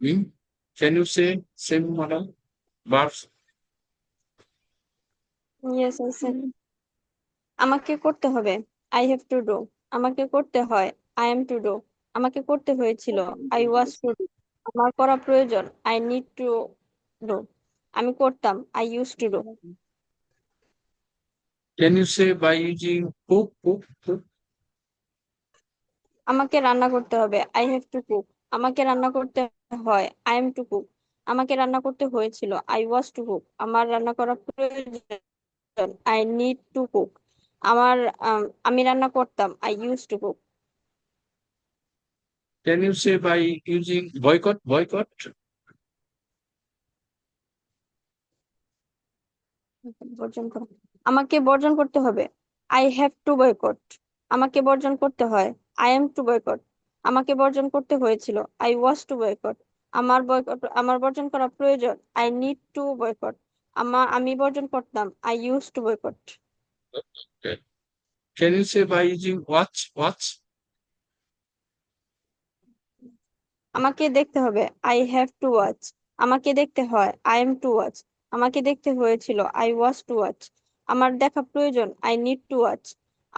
Me? Can you say same model? Verbs? Yes, I said. আমাকে করতে হবে। I have to do. আমাকে করতে হয়। I am to do. আমাকে করতে হয়েছিল। I was to do. আমার করা প্রয়োজন। I need to do. আমি করতাম। I use to do. Can you say by using cook, cook, cook? আমাকে রান্না করতে হবে। I have to cook. আমাকে রান্না করতে হয়। I am to cook. আমাকে রান্না করতে হয়েছিল। I was to cook. আমার রান্না করা প্রয়োজন। I need to cook. আমার আমি রান্না করতাম। I use to cook. Can you say by using boycott, boycott? বর্জন করা। আমাকে বর্জন করতে হবে। I have to boycott. আমাকে বর্জন করতে হয়। I am two boycott. আমাকে বর্জন করতে হয়েছিল। I was two boycott. আমার বর্জন করা প্রয়োজন। I need to boycott. আমি বর্জন করতাম। I use to boycott. Okay. Can you say by using watch, watch? আমাকে দেখতে হবে। I have to watch. আমাকে দেখতে হয়। I am to watch. আমাকে দেখতে হয়েছিল। I was to watch. আমার দেখা প্রয়োজন। I need to watch.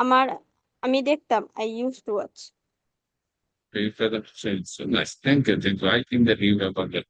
আমার আমি দেখতাম। I use to watch. Okay, further to say, so nice. Thank you. Thank you. I think that you have understood.